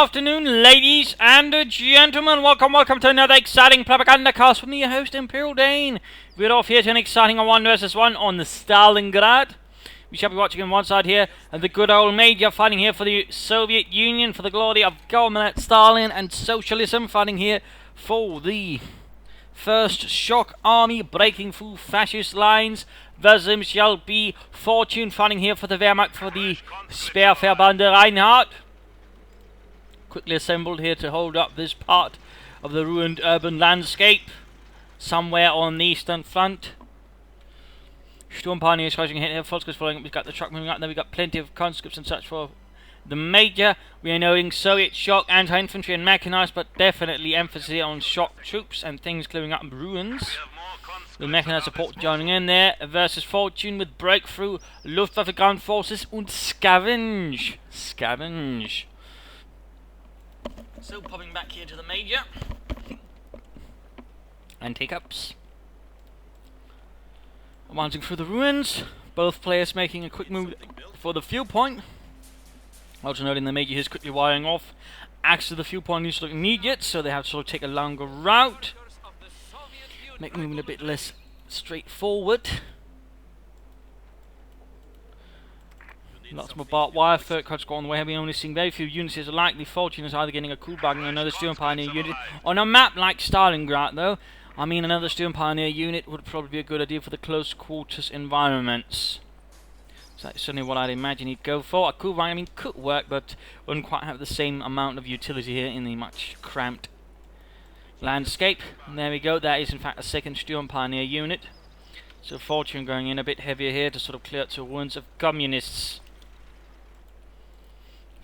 afternoon, ladies and gentlemen. Welcome to another exciting Propagandacast with me, your host, Imperial Dane. We're off here to an exciting 1 versus 1 on the Stalingrad. We shall be watching on one side here, and the good old Major fighting here for the Soviet Union, for the glory of government Stalin and socialism, fighting here for the First Shock Army, breaking through fascist lines. Versus shall be Fortune, fighting here for the Wehrmacht, for the Sperrverbande Reinhardt. Quickly assembled here to hold up this part of the ruined urban landscape somewhere on the eastern front. Sturmpioneers charging ahead here, Volkskriegs following up. We've got the truck moving up there, we've got plenty of conscripts and such for the Major. We are knowing Soviet shock, anti-infantry and mechanized, but definitely emphasis on shock troops and things clearing up ruins. The mechanized support joining in there versus Fortune with breakthrough, Luftwaffe ground forces and scavenge. So popping back here to the Major and take-ups. Advancing through the ruins, both players making a quick move for the fuel point. Also noting the Major here is quickly wiring off. Access to the fuel point needs to look immediate, so they have to sort of take a longer route. Make movement a bit less straightforward. Lots more barbed wire, third cuts go on the way. We're only seeing very few units here, so likely Fortune is either getting a Kubag and another Sturmpioneer unit. On a map like Stalingrad though, I mean another Sturmpioneer unit would probably be a good idea for the close quarters environments. So that's certainly what I'd imagine he'd go for. A Kubag, I mean, could work, but wouldn't quite have the same amount of utility here in the much cramped landscape. And there we go, that is in fact a second Sturmpioneer unit. So Fortune going in a bit heavier here to sort of clear out the wounds of communists.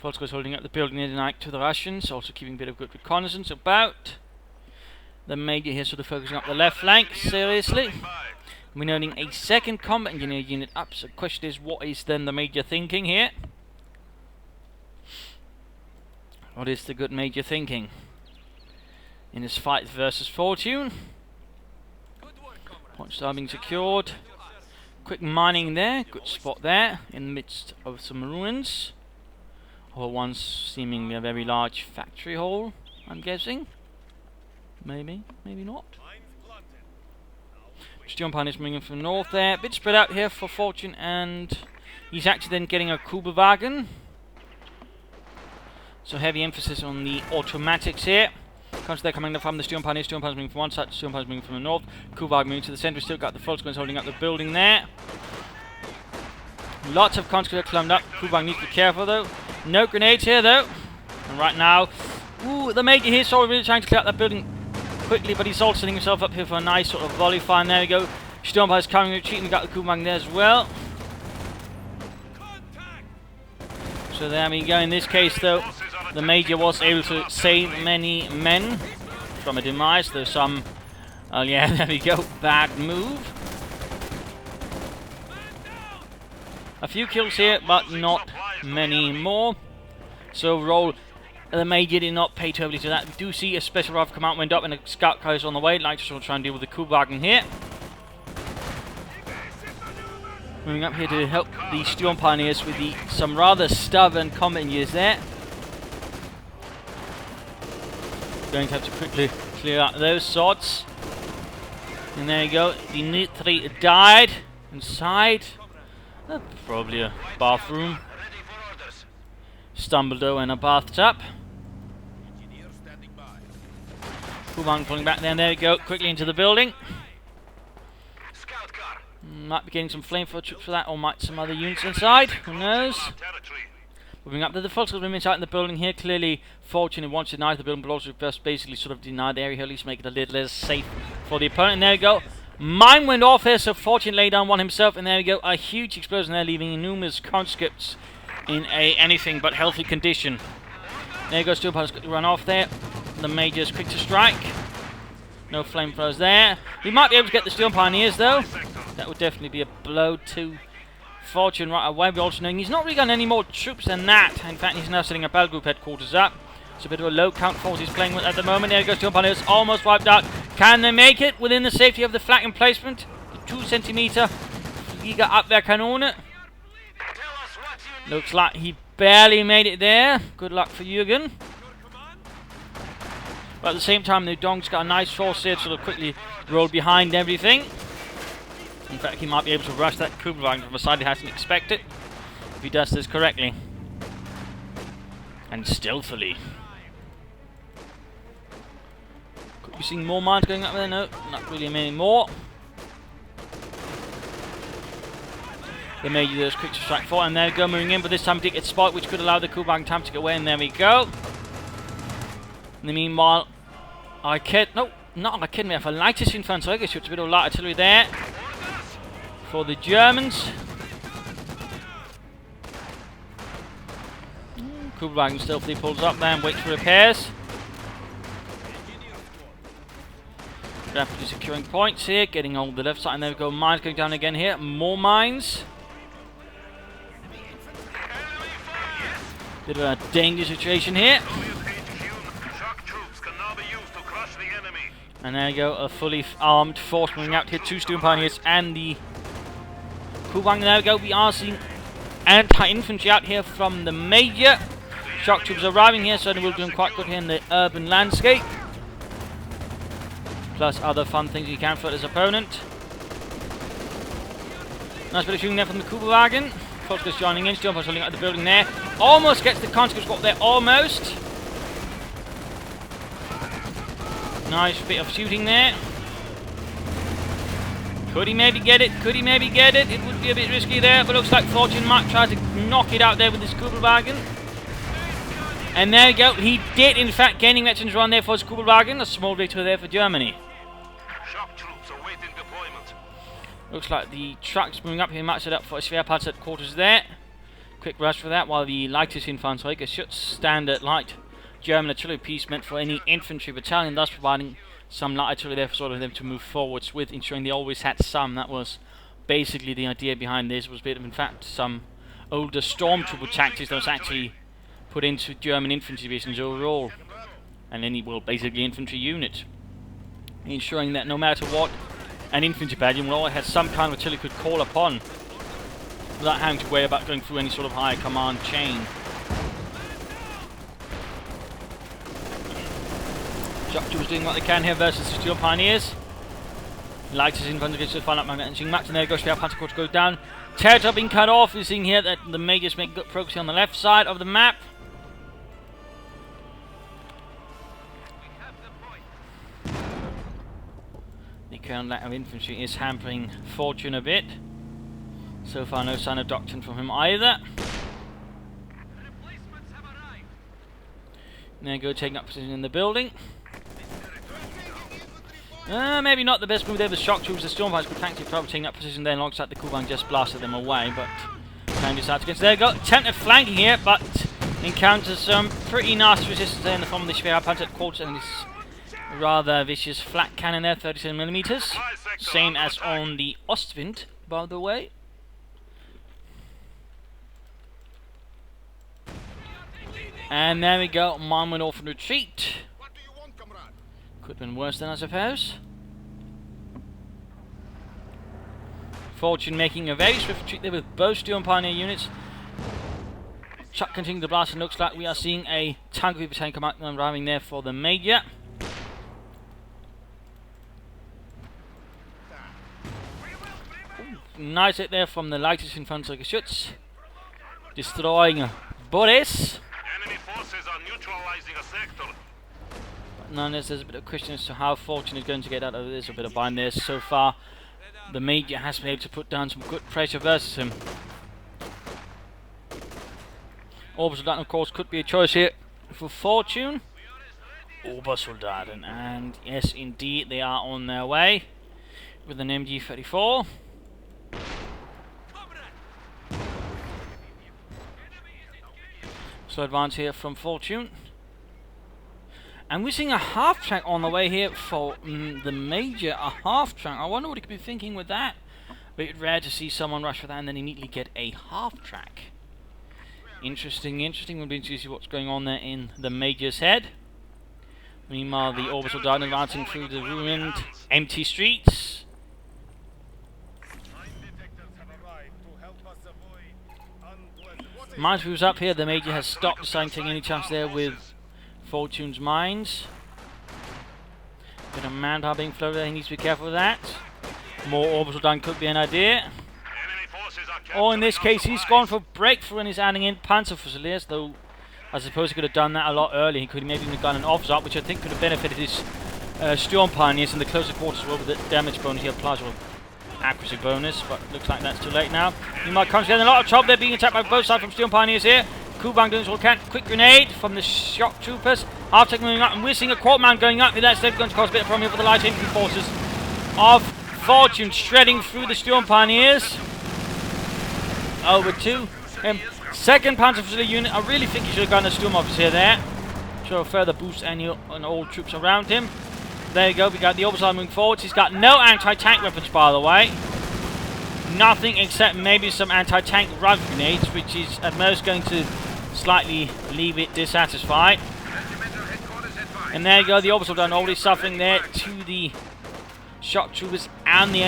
Volkskriegs holding up the building near the night to the Russians, also keeping a bit of good reconnaissance about. The Major here sort of focusing up the left flank, seriously. We're noting a second combat engineer unit up, so the question is, what is then the Major thinking here? What is the good Major thinking in this fight versus Fortune? Point star being secured. Quick mining there, good spot there, in the midst of some ruins. Or once seemingly a very large factory hall, I'm guessing. Maybe, maybe not. Sturmpioneer is moving in from the north there. A bit spread out here for Fortune, and he's actually then getting a Kuberwagen. So heavy emphasis on the automatics here. Comes there coming from the Sturmpioneer. Sturmpioneer moving from one side, Sturmpioneer moving from the north. Kuberwagen moving to the centre. Still got the Volkskriegs holding up the building there. Lots of conscripts climbed up. Kuberwagen needs to be careful though. No grenades here though. And right now, ooh, the Major here, sorry, really trying to clear out that building quickly, but he's also setting himself up here for a nice sort of volley fire. And there we go. Sturmpioneer's coming, retreating. We got the Kuberwagen there as well. So there we go. In this case though, the Major was able to save many men from a demise. There's some, oh yeah, there we go, bad move. A few kills here, but not many more. So roll, the Major did not pay totally to that. We do see a special rifle come out, went up, and a scout car is on the way. I'd like to sort of try and deal with the Kuberwagen here. Moving up here to help the Sturmpioneers with some rather stubborn combat engineers there. Going to have to quickly clear out those sorts. And there you go. The Nitri died inside. Probably a bathroom. Stumbled over in a bathtub. Kuberwagen pulling back there, and there we go. Quickly into the building. Might be getting some flamethrower troops for that, or might some other units inside. Who knows? Moving up to the Volkskriegs women inside in the building here. Clearly, Fortune wants to deny the building, but also just basically sort of deny the area here, at least make it a little less safe for the opponent. And there we go. Mine went off here, so Fortune laid down one himself, and there we go. A huge explosion there, leaving numerous conscripts in a anything but healthy condition. There you go. Sturmpioneers quickly run off there. The Major is quick to strike. No flamethrowers there. We might be able to get the Sturmpioneers though. That would definitely be a blow to Fortune right away. We're also knowing he's not really got any more troops than that. In fact, he's now setting a battle group headquarters up. It's a bit of a low count force he's playing with at the moment. There goes Sturmpioneers, almost wiped out. Can they make it within the safety of the flak emplacement? The 2 centimeter Flieger Abwehrkanone. Looks like he barely made it there. Good luck for Jürgen. But at the same time, the Dong's got a nice force here to sort of quickly roll behind everything. In fact, he might be able to rush that Kubelwagen from a side he hasn't expected, if he does this correctly. And stealthily. Could be seeing more mines going up there? No, not really many more. They may use those quick to strike forward, and there we go, moving in, but this time we did get spotted, which could allow the Kubelwagen time to get away, and there we go. In the meanwhile, we have a lightest infantry, I guess it's a bit of light artillery there for the Germans. Kubelwagen stealthily pulls up there and waits for repairs. Rapidly securing points here, getting on the left side, and there we go, mines going down again here, more mines. Bit of a dangerous situation here. And there you go, a fully armed force moving out here, 2 Student Pioneers and the Kubelwagen. There we go, we are seeing anti-infantry out here from the Major. Shock troops arriving here, so we're doing quite good here in the urban landscape. Plus other fun things you can for his opponent. Nice bit of shooting there from the Kubelwagen. Conscripts joining in, Student Pioneers holding out the building there. Almost gets the Conscripts got there, almost. Nice bit of shooting there. Could he maybe get it? Could he maybe get it? It would be a bit risky there, but looks like Fortune might try to knock it out there with his Kubelwagen. And there we go. He did, in fact, gaining veterans run there for his Kubelwagen. A small victory there for Germany. Shock troops awaiting deployment. Looks like the trucks moving up here match it up for his Panther quarters there. Quick rush for that, while the lightest infantry should standard light German artillery piece meant for any infantry battalion, thus providing some light artillery there for sort of them to move forwards with, ensuring they always had some. That was basically the idea behind this, was a bit of, in fact, some older stormtrooper tactics that was actually put into German infantry divisions overall, and any, well, basically infantry unit, ensuring that no matter what, an infantry battalion will always have some kind of artillery could call upon, without having to worry about going through any sort of higher command chain. Shock troops doing what they can here versus the Steel Pioneers. Lightest infantry gets to find out managing max, and there goes the Panther quarter goes down. Territory being cut off. We're seeing here that the Majors make good progress on the left side of the map. The current lack of infantry is hampering Fortune a bit. So far, no sign of doctrine from him either. There you go, taking up position in the building. Maybe not the best move there with shock troops. The Stormfighters could thankfully probably taking that position there alongside the Kubelwagen, just blasted them away, but can decide against. There you go, attempted flanking here, but encounters some pretty nasty resistance there in the form of the Schwer Panther quarter and this rather vicious flat cannon there, 37mm. Same as on the Ostwind, by the way. And there we go, mine went off in retreat. Could have been worse than, I suppose. Fortune making a very swift retreat there with both Steel Pioneer units. Chuck continuing the blast, and looks like we are seeing a tank battalion come out and arriving there for the Major. Nice hit there from the lightest infantry Geschütz, destroying Boris. Enemy forces are neutralizing a sector. But nonetheless, there's a bit of question as to how Fortune is going to get out of this. A bit of bind there. So far, the Major has been able to put down some good pressure versus him. Obersoldaten, of course, could be a choice here for Fortune. Obersoldaten, and yes, indeed, they are on their way with an MG34. So advance here from Fortune. And we're seeing a half-track on the way here for the Major. A half-track. I wonder what he could be thinking with that. Bit rare to see someone rush for that and then immediately get a half-track. Interesting, interesting. We'll be interested to see what's going on there in the Major's head. Meanwhile, the orbital dart advancing through the ruined, empty streets. Mines moves up here. The Major has stopped, deciding to take any chance there with Fortune's mines. Bit of manpower being floated there, he needs to be careful with that. More orbital down could be an idea. Enemy forces are Or in this capturing case, he's supplies. gone for breakthrough and he's adding in Panther Fusiliers, though I suppose he could have done that a lot earlier. He could have maybe even gotten an offset, which I think could have benefited his Storm Pioneers in the closer quarters as well with the damage bonus here, plus well, accuracy bonus, but looks like that's too late now. You might come together in a lot of trouble. They're being attacked by both sides from Storm Pioneers here. Kubang doing his all can. Quick grenade from the shock troopers. Half-tech moving up, and we're seeing a Quarter Man going up. That's going to cause a bit of problem here for the light infantry forces of Fortune, shredding through the Storm Pioneers. Over to him. Second Panther Fusilier unit. I really think he should have gotten a Storm Officer there. Show further boost any and all troops around him. There you go. We got the Oberstar moving forwards. He's got no anti-tank weapons, by the way. Nothing except maybe some anti-tank rug grenades, which is at most going to slightly leave it dissatisfied. And there you go. The Oberstar done already suffering there to the shock troopers and the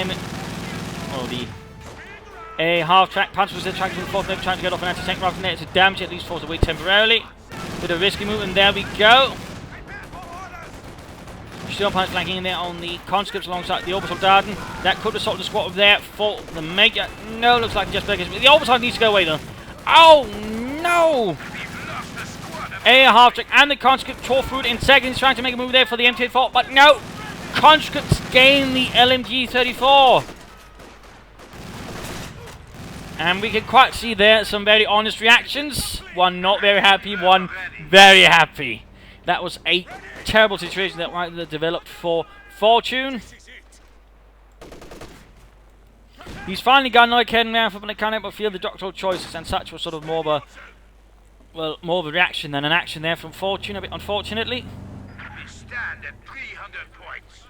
a half-track Panther was trying to move forward, trying to get off an anti-tank rifle there to damage it, at least force away temporarily. Bit of risky move, and there we go. Storm Pioneers flanking in there on the conscripts alongside the Orbital Darden. That could have stopped the squad over there for the Major. No, looks like just beggars. The Orbital needs to go away though. Oh no! A half-track and the conscript tore through it in seconds, trying to make a move there for the MT-84, but no! Conscripts gain the LMG-34. And we can quite see there some very honest reactions. One not very happy, one very happy. That was a terrible situation that developed for Fortune. He's finally got another cannon now for the cannon, but feel the doctoral choices and such was sort of more of a reaction than an action there from Fortune, a bit unfortunately. We stand at 300 points.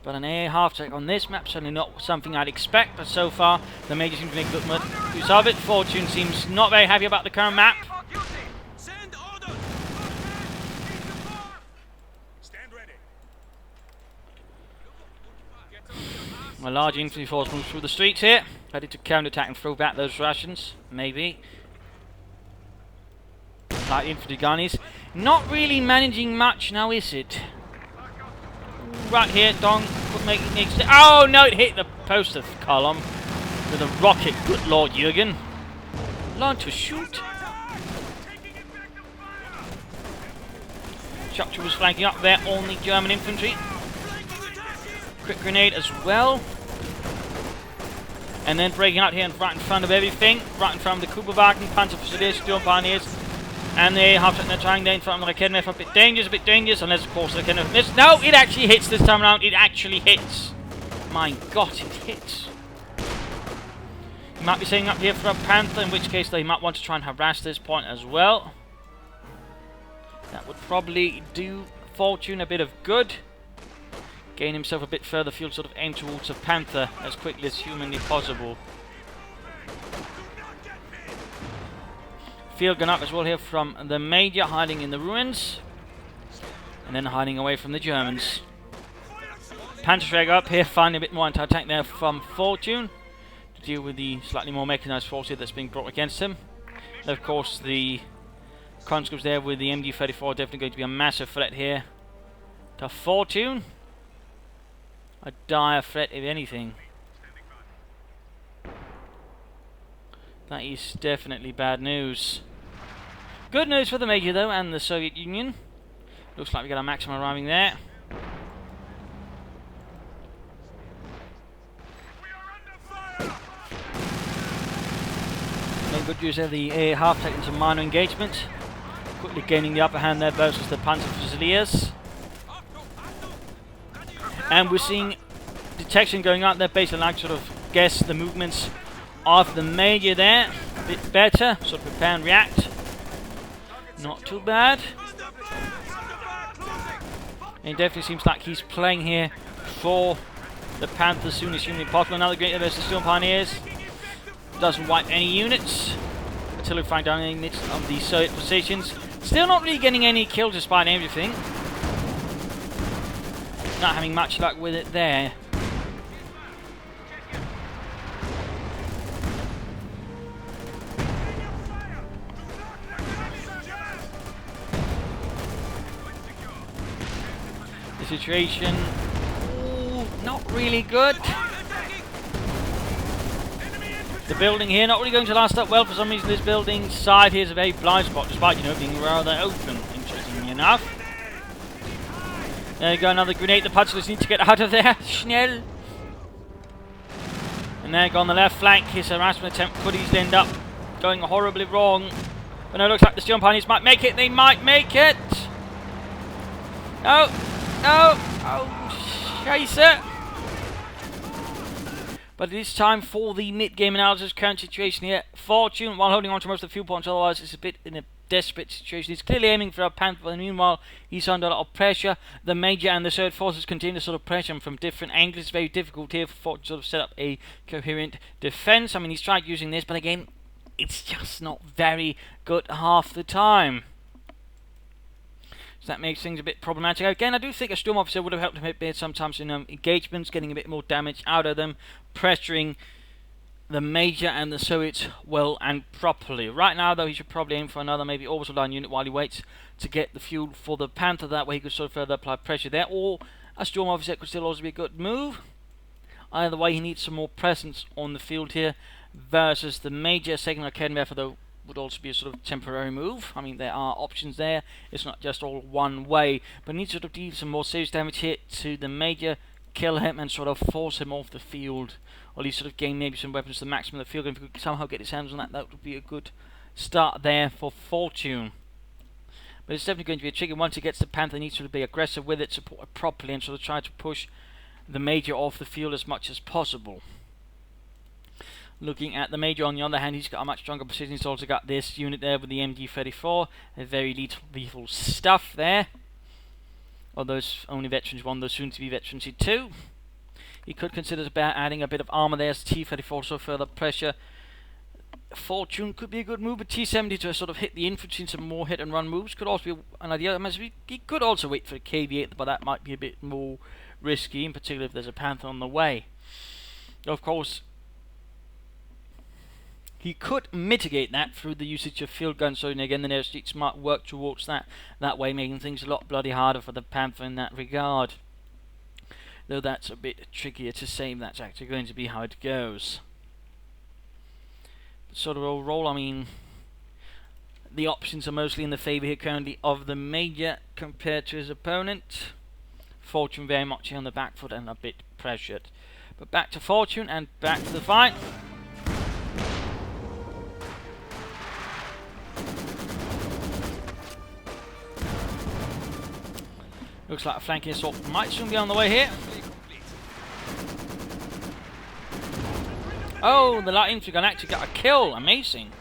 But an AA half-track on this map, certainly not something I'd expect, but so far the Major seems to make good use of it. Fortune seems not very happy about the current map. A large infantry force moves through the streets here, ready to counter-attack and throw back those Russians, maybe. Light infantry gunnies. Not really managing much now, is it? Right here, Dong could make it next. Oh no, it hit the poster column with a rocket. Good Lord, Jürgen. Learn to shoot. Shock troopers flanking up there on the German infantry. Quick grenade as well. And then breaking out here right in front of everything. Right in front of the Kuberwagen, Panther Fusiliers, Storm Pioneers. And the half-track they're trying there in front of the Raketenwerfer. A bit dangerous, unless of course the Raketenwerfer misses. No, it actually hits this time around. It actually hits. My God, it hits. He might be setting up here for a Panther, in which case they might want to try and harass this point as well. That would probably do Fortune a bit of good. Gain himself a bit further fuel, sort of aim towards a Panther as quickly as humanly possible. Field gun up as well here from the Major, hiding in the ruins. And then hiding away from the Germans. Panther up here, finding a bit more anti-tank there from Fortune to deal with the slightly more mechanized force here that's being brought against him. And of course the conscripts there with the MD-34 definitely going to be a massive threat here to Fortune. A dire threat, if anything. That is definitely bad news. Good news for the Major though, and the Soviet Union. Looks like we got a maximum arriving there. No good use there, the half taking some minor engagement. Quickly gaining the upper hand there versus the Panther Fusiliers. And we're seeing detection going on there based on like sort of guess the movements of the Major there. A bit better, sort of prepare and react. Not too bad. And it definitely seems like he's playing here for the Panther soon as humanly possible. Another great versus Storm Pioneers. Doesn't wipe any units. Artillery firing down in the midst of the Soviet positions. Still not really getting any kills despite everything. Not having much luck with it there. situation. Ooh, not really good. The building here not really going to last up well for some reason. This building side here is a very blind spot, despite, you know, being rather open, interestingly enough. There you go, another grenade. The Panthers need to get out of there. Schnell. And there you go on the left flank. His harassment attempt could easily end up going horribly wrong. But no, it looks like the Steel Pioneers might make it. They might make it. No. No. Oh, scheiße. But it is time for the mid-game analysis. Current situation here. Fortune, while holding on to most of the fuel points, otherwise it's a bit in a desperate situation. He's clearly aiming for a Panther, but meanwhile he's under a lot of pressure. The Major and the Third Forces continue to sort of pressure him from different angles. It's very difficult here for Fortune to sort of set up a coherent defense. I mean, he's tried using this, but again, it's just not very good half the time. So that makes things a bit problematic. Again, I do think a Storm Officer would have helped him a bit sometimes in engagements, getting a bit more damage out of them, pressuring the Major and the Soviets well and properly. Right now, though, he should probably aim for another maybe orbital line unit while he waits to get the fuel for the Panther. That way he could sort of further apply pressure there. Or a Storm Officer could still also be a good move. Either way, he needs some more presence on the field here versus the Major. Second Academy, though, would also be a sort of temporary move. I mean, there are options there. It's not just all one way. But he needs to sort of deal some more serious damage here to the Major, kill him and sort of force him off the field. Or at least sort of gain maybe some weapons to the maximum of the field. And if we could somehow get his hands on that, that would be a good start there for Fortune. But it's definitely going to be a tricky. Once he gets the Panther, he needs to be aggressive with it, support it properly, and sort of try to push the Major off the field as much as possible. Looking at the Major, on the other hand, he's got a much stronger position. He's also got this unit there with the MD-34. Very lethal stuff there. Although it's only Veterans 1, though soon to be Veterans 2. He could consider adding a bit of armor there as T-34, so further pressure. Fortune could be a good move, but T-70 to sort of hit the infantry in some more hit-and-run moves could also be an idea. I mean, he could also wait for a KV-8, but that might be a bit more risky, in particular if there's a Panther on the way. Of course, he could mitigate that through the usage of field guns, so again the airstreaks might work towards that way, making things a lot bloody harder for the Panther in that regard. Though that's a bit trickier to say if that's actually going to be how it goes. Sort of overall, I mean, the options are mostly in the favour here currently of the Major compared to his opponent. Fortune very much on the back foot and a bit pressured. But back to Fortune and back to the fight. Looks like a flanking assault might soon be on the way here. Oh, the light infantry gun actually got a kill. Amazing.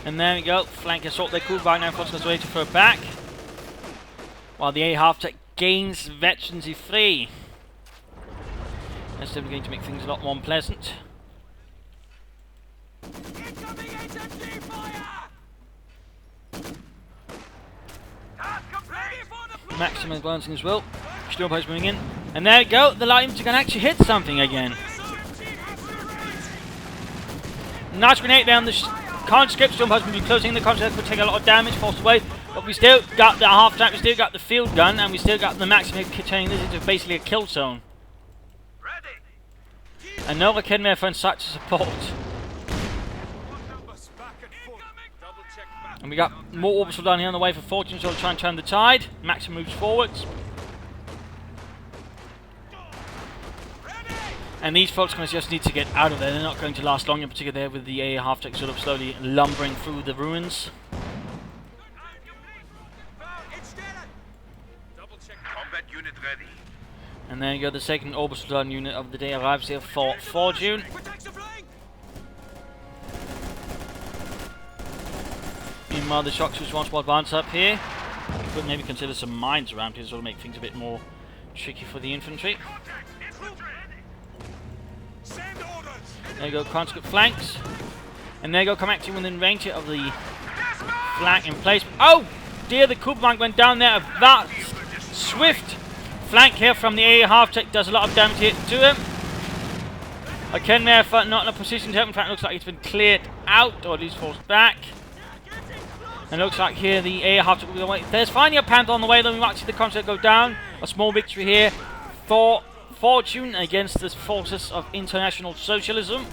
And there we go. Flank assault. They could right now crossing his way to throw back. While the A half-tech gains Veterans 3. That's definitely going to make things a lot more unpleasant. Maximum glancing as well. Steel post moving in. And there we go. The light infantry can actually hit something again. Nice grenade down the conscript. Steel post will be closing. The conscript will take a lot of damage, forced away. But we still got the half track. We still got the field gun. And we still got the maximum turning this into basically a kill zone. And Nova Kidmare for such support. And we got more orbitals down here on the way for Fortune, so we'll try and turn the tide. Maxim moves forwards. And these folks just need to get out of there. They're not going to last long, in particular there with the AA half-tech sort of slowly lumbering through the ruins. Combat unit ready. And there you go, the second orbital unit of the day arrives here for Fortune. Meanwhile, the Shock Troops wants to advance up here. Could maybe consider some mines around here to sort of make things a bit more tricky for the infantry. There you go, conscript flanks. And there you go, come actually within range here of the flank in place. Oh dear, the Kubbank went down there. That swift flank here from the AA half-tech does a lot of damage here to him. Again, there, not in a position to help. In fact, it looks like it's been cleared out, or at least forced back. And it looks like here the air half will be away. There's finally a Panther on the way, though we might see the concept go down. A small victory here for Fortune against the forces of international socialism.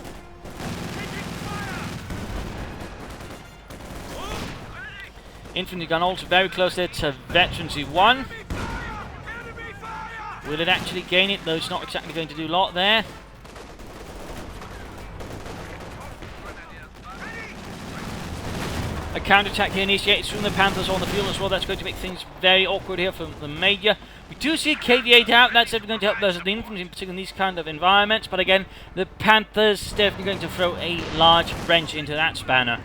Infantry gun also very close there to Veterans who won. Will it actually gain it? Though it's not exactly going to do a lot there. A counter-attack here initiated from the Panthers on the field as well. That's going to make things very awkward here for the Major. We do see a KV-8 out. That's definitely going to help those of the infantry, in particular in these kind of environments. But again, the Panthers definitely going to throw a large wrench into that spanner.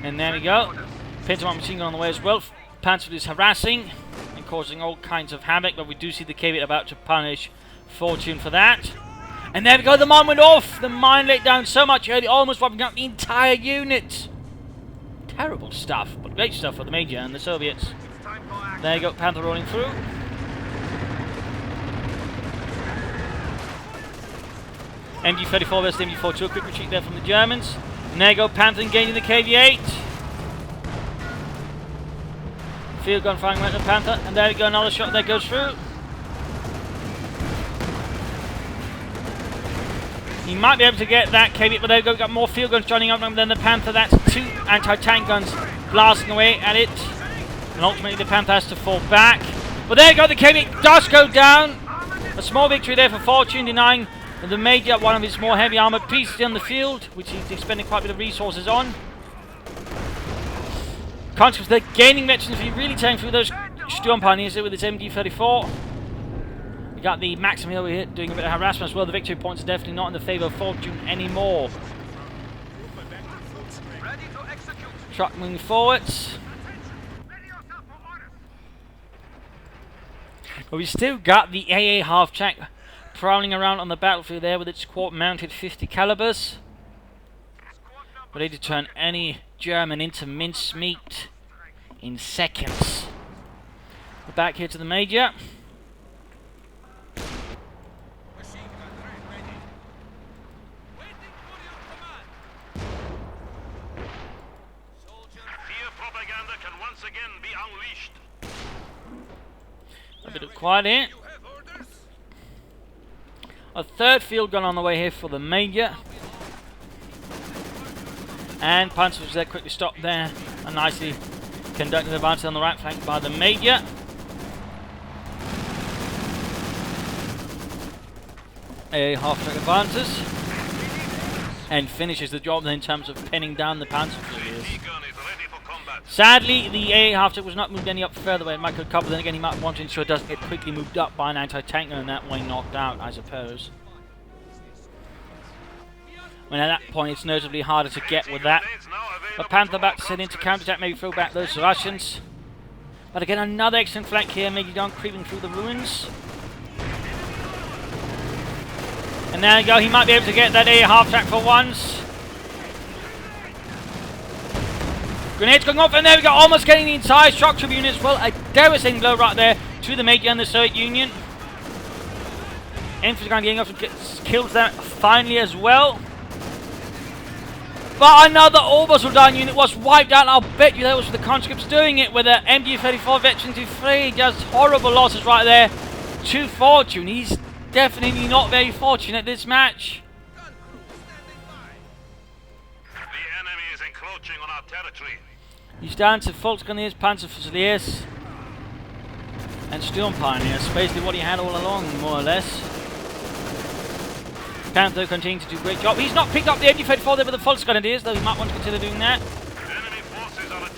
And there we go. Panther machine gun on the way as well. Panther is harassing and causing all kinds of havoc. But we do see the KV-8 about to punish Fortune for that. And there we go. The mine went off. The mine laid down so much early, almost wiping out the entire unit. Terrible stuff, but great stuff for the Major and the Soviets. There you go, Panther rolling through. MG-34 versus MG-42, a quick retreat there from the Germans. And there you go, Panther gaining the KV-8. Field gun firing right at the Panther, and there we go, another shot that goes through. He might be able to get that KV, but there we go, got more field guns joining up than the Panther. That's 2 anti-tank guns blasting away at it. And ultimately the Panther has to fall back. But there you go, the KV does go down. A small victory there for Fortune, denying the Major one of his more heavy armoured pieces on the field, which he's expending quite a bit of resources on. Consequence, they're gaining veterans if you're really tearing through those Sturm Pioneers with its MG-34. We got the Maxim over here doing a bit of harassment as well. The victory points are definitely not in the favour of Fortune anymore. Truck moving forwards. But we still got the AA half-track prowling around on the battlefield there with its quad-mounted 50 calibers. Ready to turn any German into mincemeat in seconds. We're back here to the Major. Propaganda can once again be unleashed. A bit of quiet here. A third field gun on the way here for the Major. And Panther was there, quickly stopped there and nicely conducted the advance on the right flank by the Major. A half-track advances and finishes the job then in terms of pinning down the Panther. Sadly, the AA half-track was not moved any up further where it might could cover. Then again, he might want to ensure it doesn't get quickly moved up by an anti-tank gun and that way knocked out, I suppose. When at that point, it's notably harder to get with that. But Panther back to set into counter-attack, maybe throw back those Russians. But again, another excellent flank here, MajorDong creeping through the ruins. And there you go, he might be able to get that AA half-track for once. Grenades going off, and there we go, almost getting the entire shock tribune as well. A devastating blow right there to the Major and the Soviet Union. Infantry gun getting off and gets kills them finally as well. But another orbital down unit was wiped out, and I'll bet you that was the conscripts doing it with the MG-34 Veteran 2-3. Just horrible losses right there to Fortune. He's definitely not very fortunate this match. The enemy is encroaching on our territory. He's down to Volksgrenadiers, Panzer Fusiliers, and Sturm Pioneers. Basically what he had all along, more or less. Panther continuing to do a great job. He's not picked up the MG-34 there with the Volksgrenadiers, though he might want to consider doing that.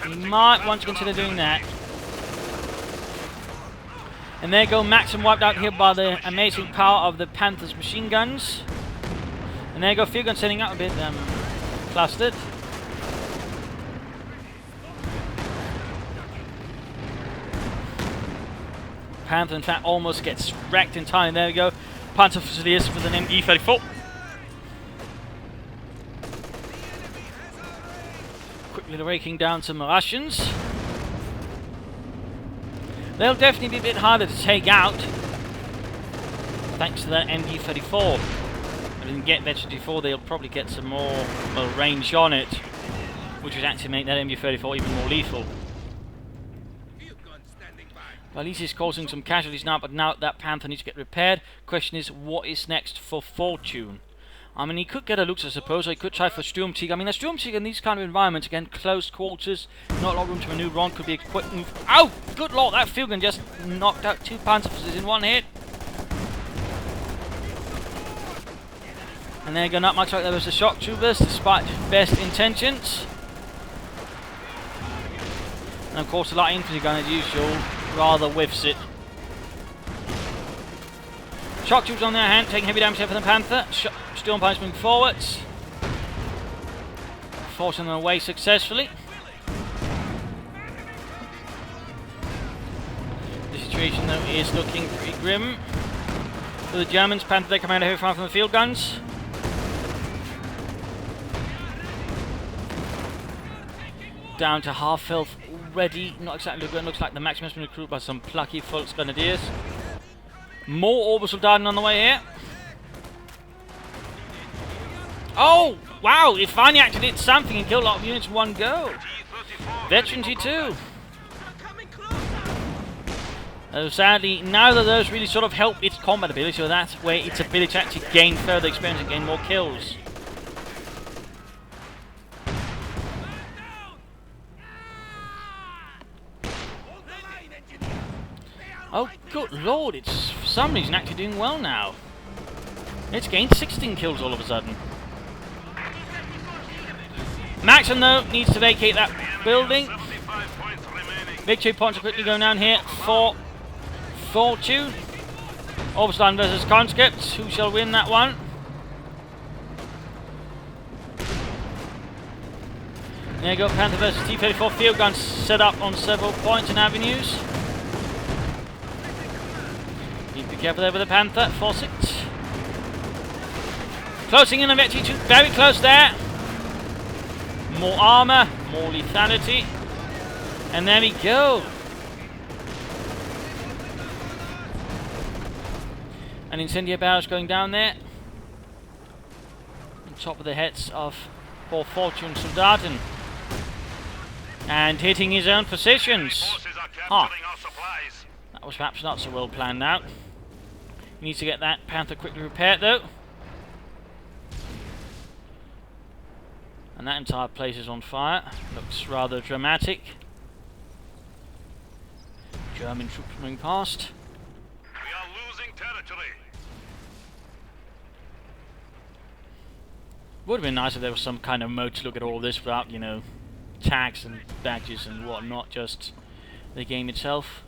He might want to consider doing that. And there you go, Maxim wiped out here by the amazing power of the Panther's machine guns. And there you go, field gun setting up a bit clustered. Panther, in fact, almost gets wrecked entirely. There we go. Panther Fusiliers with an MG-34. Quickly raking down some Russians. They'll definitely be a bit harder to take out, thanks to that MG-34. If they can get Veteran 4, they'll probably get some more range on it. which would actually make that MG34 even more lethal. But at least he's causing some casualties now, but now that Panther needs to get repaired. Question is, what is next for Fortune? I mean, he could get a Lux, I suppose, or he could try for Sturmtiger. I mean, a Sturmtiger in these kind of environments, again, close quarters, not a lot of room to maneuver on, could be a quick move. Oh, good lord, that field gun just knocked out 2 Panzers in one hit. And there you go, not much like there was the shock troopers, despite best intentions. And of course, the light infantry gun, as usual, rather whiffs it. Shock troopers on their hand, taking heavy damage here from the Panther. Storm Pies moving forwards. Forcing them away successfully. The situation, though, is looking pretty grim. For the Germans, Panther, they command a heavy fire from the field guns. Down to half health already. Not exactly good. Looks like the maximum has been recruited by some plucky Volksgrenadiers. More orbital darting on the way here. Oh, wow, it finally actually did something and killed a lot of units in one go. Veteran G2. Sadly, neither of those really sort of help its combat ability, so that's where its ability to actually gain further experience and gain more kills. Oh, good lord, it's for some reason actually doing well now. It's gained 16 kills all of a sudden. Maxon, though, needs to vacate that building. Victory points are quickly going down here for Fortune. Overstein versus Conscripts. Who shall win that one? There you go, Panther versus T-34 field guns set up on several points and avenues. Need to be careful there with the Panther. Force it. Closing in on Victory 2. Very close there. More armor, more lethality. And there we go. An incendiary barrage going down there. On top of the heads of poor Fortune Soldaten. And hitting his own positions. Huh. That was perhaps not so well planned out. He needs to get that Panther quickly repaired though. And that entire place is on fire. Looks rather dramatic. German troops moving past. We are losing territory. Would have been nice if there was some kind of mode to look at all this without, you know, tags and badges and whatnot, just the game itself.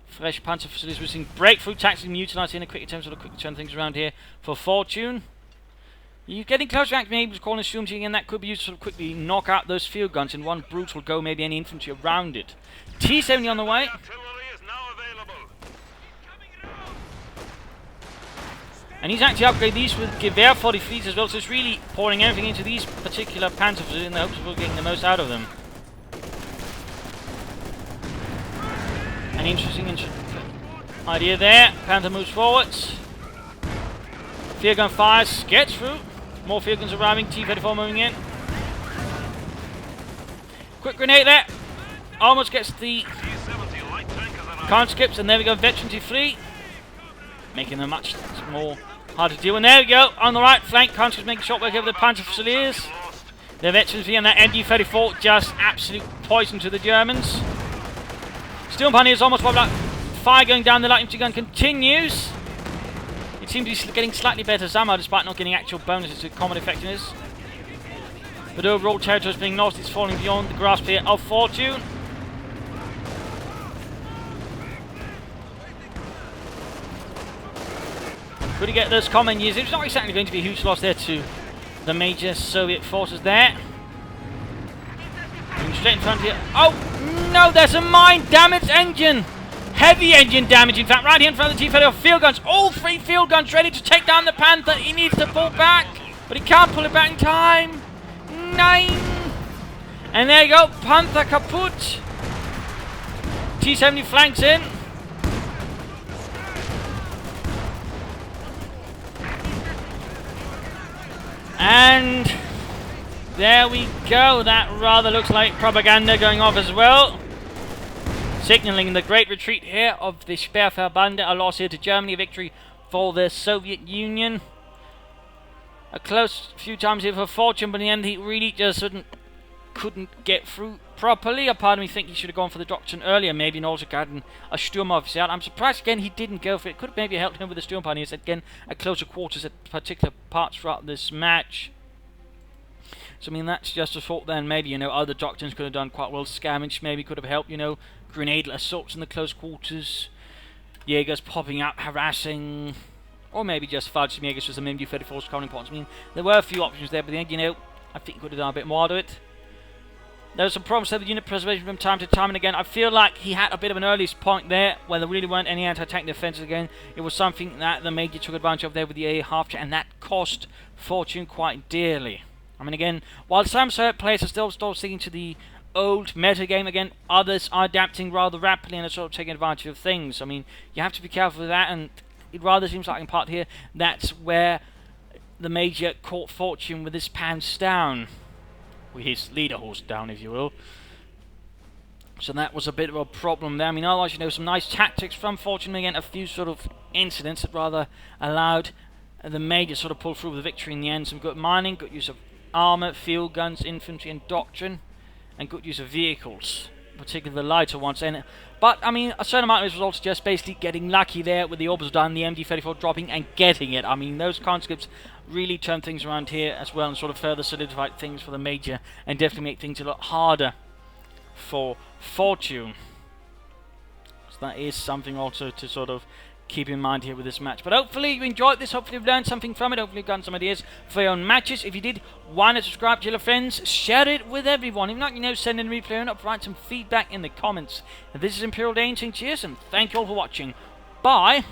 Fresh Panther facilities using breakthrough tactics utilising a quick attempt to quickly turn things around here for Fortune. You're getting close to actually able to call a Sturmtiger, and that could be used to sort of quickly knock out those field guns in one brutal go, maybe any infantry around it. T-70 on the way. Artillery is now available. And he's actually upgraded these with Gewehr 43s as well, so it's really pouring everything into these particular Panthers in the hopes of getting the most out of them. An interesting idea there. Panther moves forwards. Field gun fires, gets through. More field guns arriving. T-34 moving in. Quick grenade there. Almost gets the conscripts, and there we go. Veteran T3, making them much more hard to deal with. And there we go. On the right flank, conscripts making short work over the Panther Fusiliers. The Veteran T and that MG34 just absolute poison to the Germans. Steel Pioneers almost wiped out. Fire going down, the light infantry gun continues. It seems to be getting slightly better somehow, despite not getting actual bonuses to combat effectiveness. But overall, territory is being lost. It's falling beyond the grasp here of Fortune. Could he get those common users? It's not exactly going to be a huge loss there to the major Soviet forces there. Moving straight in front here. Oh, no, there's a mine! Damn its engine! Heavy engine damage, in fact, right here in front of the T-34 field guns. All 3 field guns ready to take down the Panther. He needs to pull back, but he can't pull it back in time. 9! And there you go, Panther kaput. T-70 flanks in. And there we go. That rather looks like propaganda going off as well. Signalling the great retreat here of the Sperrverbande, a loss here to Germany, a victory for the Soviet Union. A close few times here for Fortune, but in the end he really just couldn't get through properly. A part of me think he should have gone for the doctrine earlier, maybe, and also gotten a Sturmofficer out. I'm surprised again he didn't go for it. Could have maybe helped him with the Sturmpioneers again at closer quarters at particular parts throughout this match. So I mean that's just a thought then. Maybe, you know, other doctrines could have done quite well. Skirmish maybe could have helped, you know, grenade assaults in the close quarters, Jaegers popping up, harassing, or maybe just fudge some Jaegers for some MD-34's covering points. I mean, there were a few options there, but then, you know, I think he could have done a bit more to it. There was some problems with the unit preservation from time to time, and again, I feel like he had a bit of an early point there, where there really weren't any anti-tank defenses again. It was something that the Major took advantage of there with the AA half-jet, and that cost Fortune quite dearly. I mean, again, while some players are still sticking to the old meta game, again, others are adapting rather rapidly and are sort of taking advantage of things. I mean, you have to be careful with that, and it rather seems like in part here, that's where the Major caught Fortune with his pants down. With his leader horse down, if you will. So that was a bit of a problem there. I mean, otherwise, you know, some nice tactics from Fortune. Again, a few sort of incidents that rather allowed the Major sort of pull through with the victory in the end. Some good mining, good use of armour, field guns, infantry and doctrine, and good use of vehicles, particularly the lighter ones. But, I mean, a certain amount of this was also just basically getting lucky there with the orbs done, the MD-34 dropping and getting it. I mean, those conscripts really turned things around here as well and sort of further solidified things for the Major and definitely make things a lot harder for Fortune. So that is something also to sort of keep in mind here with this match. But hopefully you enjoyed this, hopefully you've learned something from it, hopefully you've gotten some ideas for your own matches. If you did want to subscribe to your friends, share it with everyone. If not, you know, send in a replay and write some feedback in the comments. And this is Imperial Dane saying cheers and thank you all for watching. Bye!